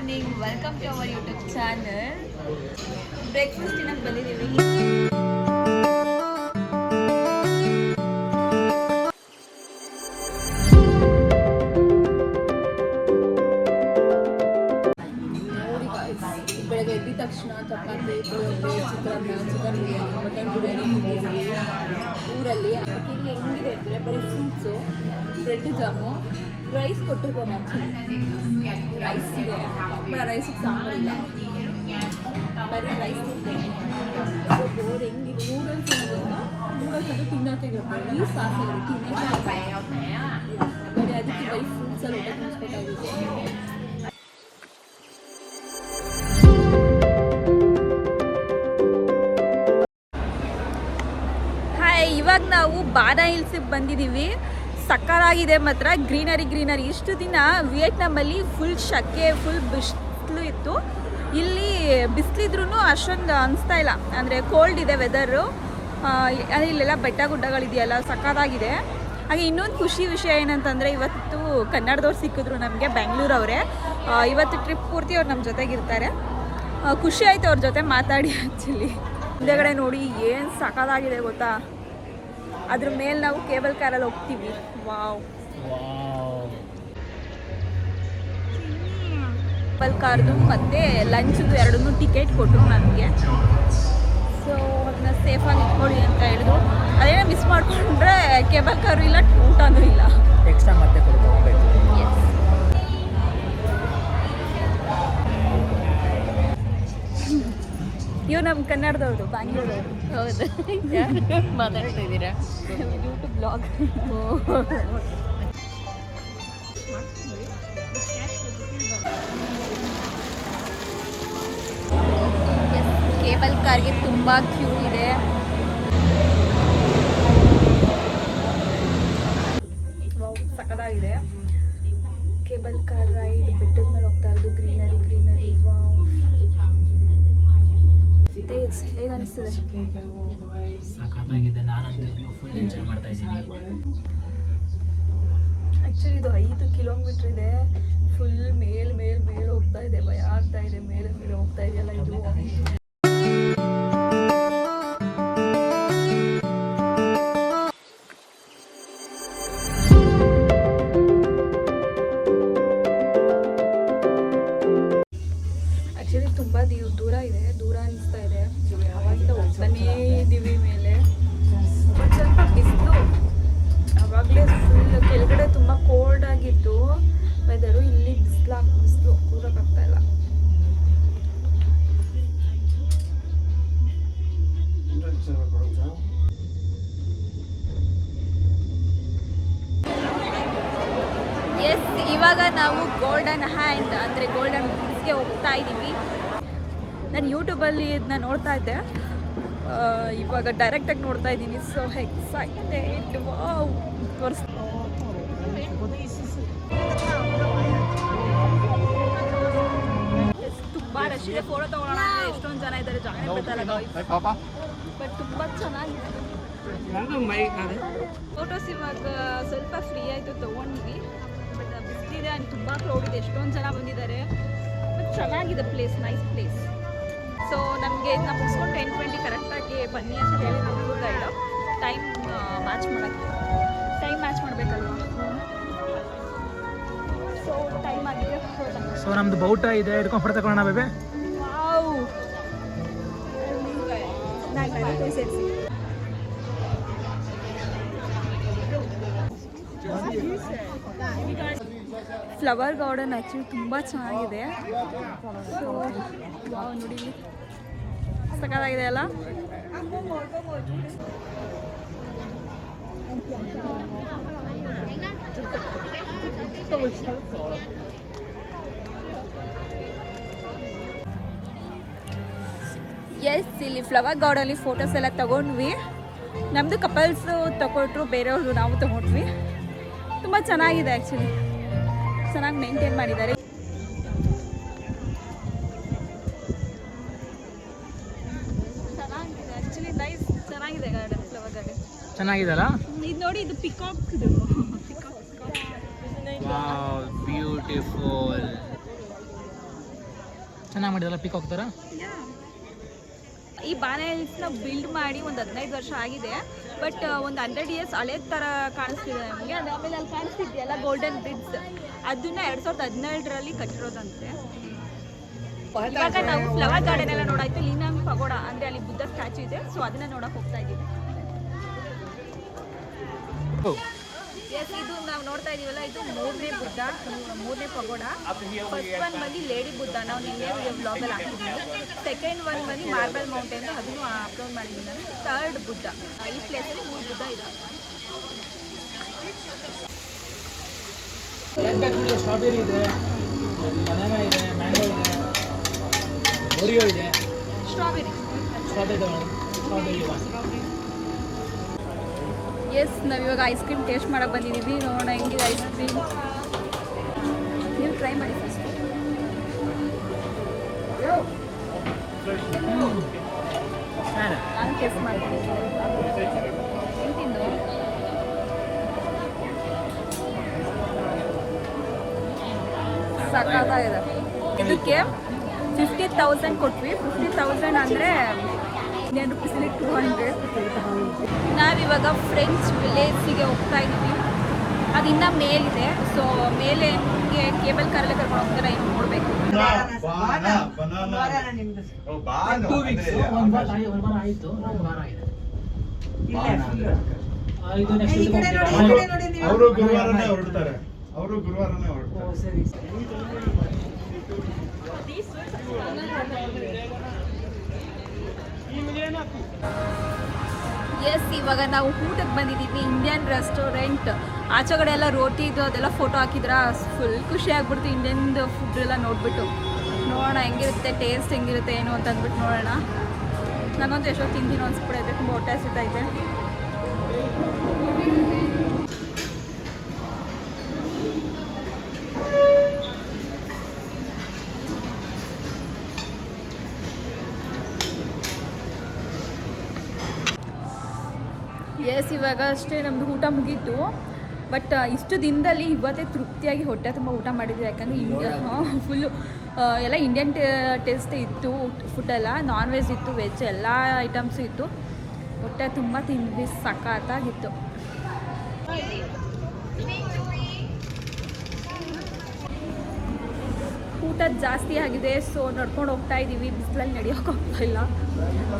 Morning, welcome to our YouTube channel. Breakfast ತಿನ್ನಕ್ಕೆ ಬಂದಿದ್ದೀವಿ. ಬೆಳಗ್ಗೆ ಎದ್ದ ತಕ್ಷಣ ಚಪಾತಿ, ಪುಳಿಯೋಗರೆ, ಚಿತ್ರಾನ್ನ, ಚಿಕನ್ ಬಿರಿಯಾನಿ, ಮಟನ್ ಬಿರಿಯಾನಿ ತಿಂದಿದ್ದೀವಿ ಊರಲ್ಲಿ. ಇಲ್ಲಿ ಹೆಂಗಿದೆ ಅಂದರೆ ಬರೀ ಫ್ರೂಟ್ಸು, ಬ್ರೆಡ್ ಜಾಮು, ರೈಸ್ ಕೊಟ್ಟಿದ್ದಾರೆ. ಆ್ಯಕ್ಚುಲಿ ರೈಸ್ ಇದೆ, ರೈಸಿಗೆ ಸಾಂಬಾರಿಲ್ಲ, ಬರೀ ರೈಸ್ ಇದೆ. ಬೋರಿಂಗ್. ಇದು ನೂಡಲ್ಸ್ ಅದು ತಿನ್ನೋಕೆ ಬರೀ ಸಾಸಿವೆ ತಿನ್ನೋಕೆ ಬರೀ ಅದಕ್ಕೆ ಬರೀ ಫ್ರೂಟ್ಸಲ್ಲಿ ಊಟ ತಿನ್ನಿಸ್ಬೇಕಾಗುತ್ತೆ. ಇವಾಗ ನಾವು ಬಾನಾ ಹಿಲ್ಸಿಗೆ ಬಂದಿದ್ದೀವಿ. ಸಕ್ಕತ್ತಾಗಿದೆ ಮಾತ್ರ, ಗ್ರೀನರಿ. ಇಷ್ಟು ದಿನ ವಿಯೆಟ್ನಾಮಲ್ಲಿ ಫುಲ್ ಶೆಕೆ, ಫುಲ್ ಬಿಸಿಲು ಇತ್ತು. ಇಲ್ಲಿ ಬಿಸಿಲಿದ್ರೂ ಅಷ್ಟೊಂದು ಅನಿಸ್ತಾ ಇಲ್ಲ, ಅಂದರೆ ಕೋಲ್ಡ್ ಇದೆ ವೆದರು. ಇಲ್ಲೆಲ್ಲ ಬೆಟ್ಟ ಗುಡ್ಡಗಳಿದೆಯಲ್ಲ, ಸಕ್ಕತ್ತಾಗಿದೆ. ಹಾಗೆ ಇನ್ನೊಂದು ಖುಷಿ ವಿಷಯ ಏನಂತಂದರೆ, ಇವತ್ತು ಕನ್ನಡದವ್ರು ಸಿಕ್ಕಿದ್ರು ನಮಗೆ, ಬೆಂಗಳೂರವರೇ. ಇವತ್ತು ಟ್ರಿಪ್ ಪೂರ್ತಿ ಅವ್ರು ನಮ್ಮ ಜೊತೆಗಿರ್ತಾರೆ. ಖುಷಿ ಆಯಿತು ಅವ್ರ ಜೊತೆ ಮಾತಾಡಿ. ಆ್ಯಕ್ಚುಲಿ ಹಿಂದೆಗಡೆ ನೋಡಿ ಏನು ಸಕ್ಕತ್ತಾಗಿದೆ ಗೊತ್ತಾ. ಅದ್ರ ಮೇಲೆ ನಾವು ಕೇಬಲ್ ಕಾರಲ್ಲಿ ಹೋಗ್ತೀವಿ. ವಾವ್, ಕೇಬಲ್ ಕಾರ್ದು ಮತ್ತು ಲಂಚ್ದು ಎರಡನ್ನೂ ಟಿಕೆಟ್ ಕೊಟ್ಟರು ನನಗೆ. ಸೊ ಅದನ್ನ ಸೇಫಾಗಿ ಇಟ್ಕೊಳ್ಳಿ ಅಂತ ಹೇಳಿದ್ರು. ಅದೇನೋ ಮಿಸ್ ಮಾಡಿಕೊಂಡ್ರೆ ಕೇಬಲ್ ಕಾರು ಇಲ್ಲ, ಊಟನೂ ಇಲ್ಲ, ಎಕ್ಸ್ಟ್ರಾ ಮತ್ತೆ ಕೊಡ್ಬೇಕು. ಇವು ನಮ್ಮ ಕನ್ನಡದವ್ರದ್ದು, ಬ್ಯಾಂಗ್ಳೂರವ್ರು. ಹೌದು, ಮಾತಾಡ್ತಿದ್ದೀರಾ? YouTube blog. ಕೇಬಲ್ ಕಾರ್ಗೆ ತುಂಬ ಕ್ಯೂ ಇದೆ. ಸಕ್ಕತ್ತಾಗಿದೆ ಕೇಬಲ್ ಕಾರ್ ರೈಡ್. ಬೆಟ್ಟದ ಮೇಲೆ ಹೋಗ್ತಾ ಇರೋದು, ಗ್ರೀನರಿ. ವಾವ್, ಹೇಗೆ ಅನಿಸ್ತದೆ? ಸಾಕಾಗಿದೆ. ನಾನಂತೂ ಫುಲ್ ಎಂಜಾಯ್ ಮಾಡ್ತಾ ಇದ್ದೀನಿ. ಆ್ಯಕ್ಚುಲಿ ಇದು 5 ಕಿಲೋಮೀಟ್ರ್ ಇದೆ. ಫುಲ್ ಮೇಲ್ ಹೋಗ್ತಾ ಇದೆ. ಭಯ ಆಗ್ತಾ ಇದೆ, ಮೇಲೆ ಹೋಗ್ತಾ ಇದೆಯಲ್ಲ ಇದು. ಆ್ಯಕ್ಚುಲಿ ತುಂಬ ದೂರ ಇದೆ, ದೂರ ಅನಿಸ್ತಾ ಇದೆ. ಅವಾಗಿಂದ ಹೋಗ್ತಾನೇ ಇದ್ದೀವಿ ಮೇಲೆ. ಸ್ವಲ್ಪ ಬಿಸಿಲು, ಆವಾಗಲೇ ಫುಲ್ ಕೆಳಗಡೆ ತುಂಬ ಕೋಲ್ಡ್ ಆಗಿತ್ತು ವೆದರು. ಇಲ್ಲಿ ಬಿಸಿಲು ಕೂರಕ್ಕಾಗ್ತಾ ಇಲ್ಲ. ಎಸ್, ಇವಾಗ ನಾವು ಗೋಲ್ಡನ್ ಹ್ಯಾಂಡ್ ಅಂದರೆ ಗೋಲ್ಡನ್ ಹಿಲ್ಸ್ಗೆ ಹೋಗ್ತಾ ಇದ್ದೀವಿ. ನಾನು ಯೂಟ್ಯೂಬಲ್ಲಿ ಇದನ್ನ ನೋಡ್ತಾ ಇದ್ದೆ, ಇವಾಗ ಡೈರೆಕ್ಟಾಗಿ ನೋಡ್ತಾ ಇದ್ದೀನಿ. So excited. ವಾವ್, ತುಂಬ ರಶ್ ಇದೆ. ಫೋಟೋ ತೊಗೊಳ್ಳೋಣ ಅಂದರೆ ಎಷ್ಟೊಂದು ಜನ ಇದ್ದಾರೆ, ಜಾಗ ಬಿಡ್ತಾರಲ್ಲ. ಬಟ್ ತುಂಬ ಚೆನ್ನಾಗಿದೆ ಫೋಟೋಸ್. ಇವಾಗ ಸ್ವಲ್ಪ ಫ್ರೀ ಆಯಿತು, ತೊಗೊಂಡ್ವಿ. ಬಟ್ ಬಿಸಿಲಿದೆ, ಅಲ್ಲಿ ತುಂಬ ಕ್ರೌಡ್ ಇದೆ, ಎಷ್ಟೊಂದು ಜನ ಬಂದಿದ್ದಾರೆ. ಬಟ್ ಚೆನ್ನಾಗಿದೆ ಪ್ಲೇಸ್, ನೈಸ್ ಪ್ಲೇಸ್. ಸೊ ನಮಗೆ ಇದನ್ನ ಮುಗಿಸ್ಕೊಂಡು 10:20 ಕರೆಕ್ಟಾಗಿ ಬನ್ನಿ ಅಂತ ಹೇಳಿ ನಮಗೂ ಗೈಡು. ಟೈಮ್ ಮ್ಯಾಚ್ ಮಾಡಬೇಕಲ್ವ. ಸೊ ಟೈಮ್ ಆಗಿದೆ. ಸೊ ನಮ್ದು ಬೌಟ ಇದೆ, ಹಿಡ್ಕೊಂಡು ಫೋಟೋ ತಗೊಳ್ಳೋಣ ಬೇಬೆ. ವಾವ್, ಸೇರಿಸಿ. ಫ್ಲವರ್ ಗಾರ್ಡನ್ ಆ್ಯಕ್ಚುಲಿ ತುಂಬ ಚೆನ್ನಾಗಿದೆ. ಸೊ ವಾವ್, ನೋಡಿ ಸಕ್ಕತ್ತಾಗಿದೆ ಅಲ್ಲ. ಎಸ್, ಇಲ್ಲಿ ಫ್ಲವರ್ ಗಾರ್ಡನಲ್ಲಿ ಫೋಟೋಸ್ ಎಲ್ಲ ತಗೊಂಡ್ವಿ. ನಮ್ಮದು ಕಪಲ್ಸು ತಗೊಟ್ರು, ಬೇರೆಯವ್ರದ್ದು ನಾವು ತಗೊಂಡ್ವಿ. ತುಂಬ ಚೆನ್ನಾಗಿದೆ, ಆ್ಯಕ್ಚುಲಿ ಚೆನ್ನಾಗಿ ಮೇಂಟೈನ್ ಮಾಡಿದ್ದಾರೆ. ಚೆನ್ನಾಗಿದೆ ಆ್ಯಕ್ಚುಲಿ, ನೈಸ್, ಚೆನ್ನಾಗಿದೆ ಗಾರ್ಡನ್, ಫ್ಲವರ್ ಗಾರ್ಡನ್ ಚೆನ್ನಾಗಿದೆಲ್ಲ. ಇದು ನೋಡಿ, ಇದು ಪಿಕಾಕ್. Wow, beautiful. ಚೆನ್ನಾಗಿ ಮಾಡಿದಲ್ಲ ಪಿಕ್ ಹೋಗ್ತಾರ. ಈ ಬಾನ ಹಿಲ್ಸ್ನ ಬಿಲ್ಡ್ ಮಾಡಿ ಒಂದು 15 ವರ್ಷ ಆಗಿದೆ. ಬಟ್ ಒಂದು 100 ಇಯರ್ಸ್ ಹಳೆ ಥರ ಕಾಣಿಸ್ತಿದೆ ನಮಗೆ. ಅದು ಆಮೇಲೆ ಅಲ್ಲಿ ಕಾಣಿಸ್ತಿದೆಯಲ್ಲ ಗೋಲ್ಡನ್ ಬ್ರಿಡ್ಜ್, ಅದನ್ನ 2017ರಲ್ಲಿ ಕಟ್ಟಿರೋದಂತೆ. ಇವಾಗ ನಾವು ಫ್ಲವರ್ ಗಾರ್ಡನ್ ಎಲ್ಲ ನೋಡಾಯ್ತು. ಲೀನಾಂಗ್ ಪಗೋಡ ಅಂದರೆ ಅಲ್ಲಿ ಬುದ್ಧ ಸ್ಟ್ಯಾಚು ಇದೆ, ಸೊ ಅದನ್ನ ನೋಡಕ್ಕೆ ಹೋಗ್ತಾ ಇದ್ದೀವಿ. ಎಸ್, ಇದು ನಾವು ನೋಡ್ತಾ ಇದೀವಲ್ಲ, ಇದು 3ನೇ ಬುದ್ಧ, 3ನೇ ಪಗೋಡ. ಫಸ್ಟ್ ಒನ್ ಬಂದು ಲೇಡಿ ಬುದ್ಧ, ನಾವು ನಿನ್ನೆ ವ್ಲಾಗಲ್ಲಿ ಹಾಕಿದ್ದೀವಿ. ಸೆಕೆಂಡ್ ಒನ್ ಬಂದು ಮಾರ್ಬಲ್ ಮೌಂಟೇನ್, ಅದನ್ನು ಅಪ್ಲೋಡ್ ಮಾಡಿದ್ದೀನಿ ನಾನು. ಥರ್ಡ್ ಬುದ್ಧ. ಈ ಪ್ಲೇಸಲ್ಲಿ 3 ಬುದ್ಧ ಇದೆ. ಸ್ಟ್ರಾಬೆರಿ ಇದೆ, ಬನಾನಾ ಇದೆ, ಮ್ಯಾಂಗೋ ಇದೆ, ಓರಿಯೋ ಇದೆ. ಸ್ಟ್ರಾಬೆರಿ ಎಸ್, ನಾವಿವಾಗ ಐಸ್ ಕ್ರೀಮ್ ಟೇಸ್ಟ್ ಮಾಡಕ್ಕೆ ಬಂದಿದ್ದೀವಿ. ನೋಡೋಣ ಹೆಂಗಿದೆ ಐಸ್ ಕ್ರೀಮ್. ನೀವು ಟ್ರೈ ಮಾಡಿ ಫಸ್ಟ್. ನಾನು ಟೇಸ್ಟ್ ಮಾಡ್ತೀನಿ. ತಿಂದು ಸಖತ್ತಾಗಿದೆ. ಇದಕ್ಕೆ 50,000 ಕೊಟ್ವಿ. 50,000 ಅಂದರೆ ಇಂಡಿಯನ್ ರುಪೀಸಲ್ಲಿ 200. ನಾವಿವಾಗ ಫ್ರೆಂಚ್ ವಿಲೇಜ್ಗೆ ಹೋಗ್ತಾ ಇದ್ದೀವಿ. ಅದು ಇನ್ನೂ ಮೇಲಿದೆ, ಸೊ ಮೇಲೆ ನಿಮಗೆ ಕೇಬಲ್ ಕಾರಲ್ಲೇ ಕರ್ಕೊಂಡು ಹೋಗ್ತಾರೆ, ಏನು ನೋಡಬೇಕು. 2 weeks, 1 ವಾರ ಆಯಿತು, 1 ವಾರ ಆಗಿದೆ. ಅವರು ಗುರುವಾರನೇ ಹೊರಡ್ತಾರೆ. ಸರಿ. ಎಸ್, ಇವಾಗ ನಾವು ಊಟಕ್ಕೆ ಬಂದಿದ್ದೀವಿ. Indian restaurant. ಆಚೆಗಡೆ ಎಲ್ಲ ರೋಟಿ ಇದು ಅದೆಲ್ಲ ಫೋಟೋ ಹಾಕಿದ್ರ ಫುಲ್ ಖುಷಿ ಆಗ್ಬಿಡ್ತು. ಇಂಡಿಯನ್ದು ಫುಡ್ ಎಲ್ಲ ನೋಡ್ಬಿಟ್ಟು ನೋಡೋಣ ಹೆಂಗಿರುತ್ತೆ, ಟೇಸ್ಟ್ ಹೆಂಗಿರುತ್ತೆ ಏನು ಅಂತ ಅಂದ್ಬಿಟ್ಟು ನೋಡೋಣ. ನಾನಂತೂ ಎಷ್ಟೋ ತಿಂತೀನಿ ಅನ್ಸ್ಬಿಡೈತೆ, ತುಂಬ ಹೊಟ್ಟೆ ಹಸಿತೈತೆ. ಎಸ್, ಇವಾಗ ಅಷ್ಟೇ ನಮ್ಮದು ಊಟ ಮುಗೀತು. ಬಟ್ ಇಷ್ಟು ದಿನದಲ್ಲಿ ಇವತ್ತೇ ತೃಪ್ತಿಯಾಗಿ ಹೊಟ್ಟೆ ತುಂಬ ಊಟ ಮಾಡಿದ್ವಿ. ಯಾಕಂದರೆ ಫುಲ್ಲು ಎಲ್ಲ ಇಂಡಿಯನ್ ಟೇಸ್ಟ್ ಇತ್ತು ಫುಡ್ಡೆಲ್ಲ. ನಾನ್ ವೆಜ್ ಇತ್ತು, ವೆಜ್ ಎಲ್ಲ ಐಟಮ್ಸು ಇತ್ತು. ಹೊಟ್ಟೆ ತುಂಬ ತಿಂದ್ವಿ, ಸಖತ್ತಾಗಿತ್ತು. ಊಟ ಜಾಸ್ತಿ ಆಗಿದೆ, ಸೊ ನಡ್ಕೊಂಡು ಹೋಗ್ತಾ ಇದ್ದೀವಿ. ಬಿಸಿಲಲ್ಲಿ ನಡೆಯೋಕೆ ಹೋಗ್ತಾ ಇಲ್ಲ.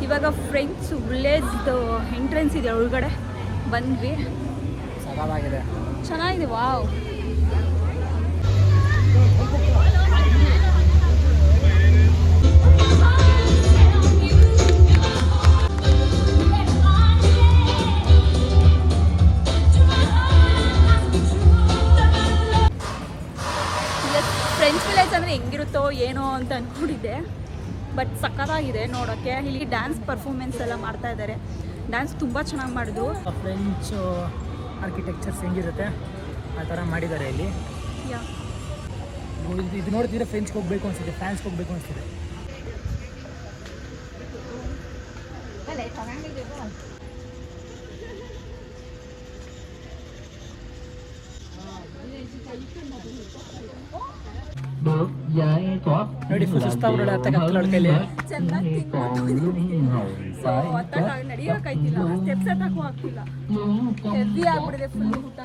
ಇವಾಗ ಫ್ರೆಂಚ್ ವಿಲೇಜ್ದು ಎಂಟ್ರೆನ್ಸ್ ಇದೆ, ಒಳಗಡೆ ಬಂದ್ವಿ. ಚೆನ್ನಾಗಿದೆ. ವಾವ್, ಫ್ರೆಂಚ್ ವಿಲೇಜ್ ಅಂದರೆ ಹೆಂಗಿರುತ್ತೋ ಏನೋ ಅಂತ ಅಂದ್ಕೊಂಡಿದ್ದೆ. ಬಟ್ ಸಖತ್ತಾಗಿದೆ ನೋಡೋಕ್ಕೆ. ಇಲ್ಲಿ ಡ್ಯಾನ್ಸ್ ಪರ್ಫಾರ್ಮೆನ್ಸ್ ಎಲ್ಲ ಮಾಡ್ತಾ ಇದ್ದಾರೆ. ಡ್ಯಾನ್ಸ್ ತುಂಬ ಚೆನ್ನಾಗಿ ಮಾಡಿದ್ರು. ಫ್ರೆಂಚ್ ಆರ್ಕಿಟೆಕ್ಚರ್ಸ್ ಹೆಂಗಿರುತ್ತೆ ಆ ಥರ ಮಾಡಿದ್ದಾರೆ ಇಲ್ಲಿ. ಇದು ನೋಡ್ತಿದ್ರೆ ಫ್ರೆಂಚ್ಗೆ ಹೋಗ್ಬೇಕು ಅನಿಸ್ತಿದೆ, ಫ್ರಾನ್ಸ್ಗೆ ಹೋಗ್ಬೇಕು ಅನಿಸ್ತಿದೆ. ನೋಡಿ ಫುಲ್ ಸುಸ್ತಾಗ್ಬಿಡೋಣ ಹತ್ತಕ್ಕೆ ಕೈಲಿ. ಚೆನ್ನಾಗಿ ಸೊ ನಡೆಯೋಕ್ಕಾಯ್ತಿಲ್ಲ, ಸ್ಟೆಪ್ಸ್ ಹತ್ತಕ್ಕೂ ಆಗ್ತಿಲ್ಲ. ಹೆವಿ ಆಗ್ಬಿಡಿದೆ ಫುಲ್ ಊಟ.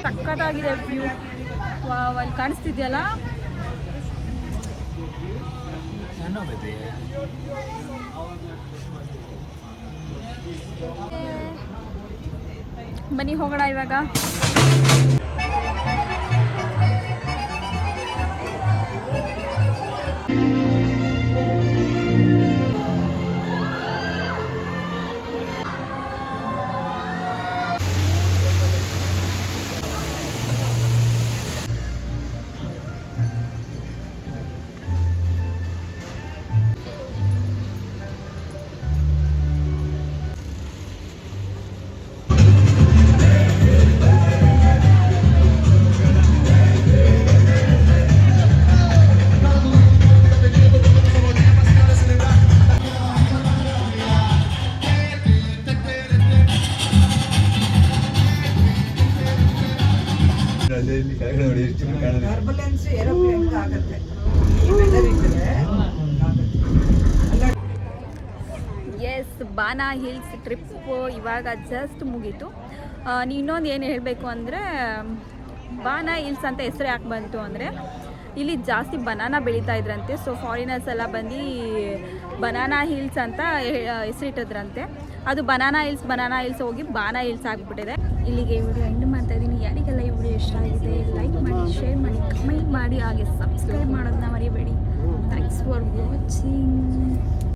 ಸಕ್ಕತ್ತಾಗಿದೆ ವ್ಯೂ. ವಾವ್, ಅಲ್ಲಿ ಕಾಣಿಸ್ತಿದ್ಯಲ್ಲ. ಬನ್ನಿ ಹೋಗೋಣ ಇವಾಗ. ಚಿಕ್ಕ ಕಾರಲ್ಲಿ ಟರ್ಬುಲೆನ್ಸ್ ಏರೋಪ್ಲೇನ್ ಆಗುತ್ತೆ ಈ ವೆದರ್ ಇದ್ರೆ ಎಸ್ ಬಾನಾ ಹಿಲ್ಸ್ ಟ್ರಿಪ್ ಇವಾಗ ಜಸ್ಟ್ ಮುಗೀತು. ಇನ್ನೊಂದು ಏನು ಹೇಳಬೇಕು ಅಂದರೆ ಬಾನಾ ಹಿಲ್ಸ್ ಅಂತ ಹೆಸರು ಯಾಕೆ ಬಂತು ಅಂದರೆ ಇಲ್ಲಿ ಜಾಸ್ತಿ ಬನಾನಾ ಬೆಳೀತಾ ಇದ್ರಂತೆ. ಸೊ ಫಾರಿನರ್ಸ್ ಎಲ್ಲ ಬಂದು ಬನಾನಾ ಹಿಲ್ಸ್ ಅಂತ ಹೆಸರಿಟ್ಟಿದ್ರಂತೆ. ಅದು ಬನಾನಾ ಹಿಲ್ಸ್ ಹೋಗಿ ಬಾನಾ ಹಿಲ್ಸ್ ಆಗಿಬಿಟ್ಟಿದೆ. ಇಲ್ಲಿಗೆ ಈ ವಿಡಿಯೋ ಎಂಡ್ ಮಾಡ್ತಾ ಇದ್ದೀನಿ. ಯಾರಿಗೆಲ್ಲ ಈ ವಿಡಿಯೋ ಇಷ್ಟ ಆಗಿದೆ ಲೈಕ್ ಮಾಡಿ, ಶೇರ್ ಮಾಡಿ, ಕಮೆಂಟ್ ಮಾಡಿ, ಹಾಗೆ ಸಬ್ಸ್ಕ್ರೈಬ್ ಮಾಡೋದನ್ನ ಮರಿಬೇಡಿ. Thanks for watching.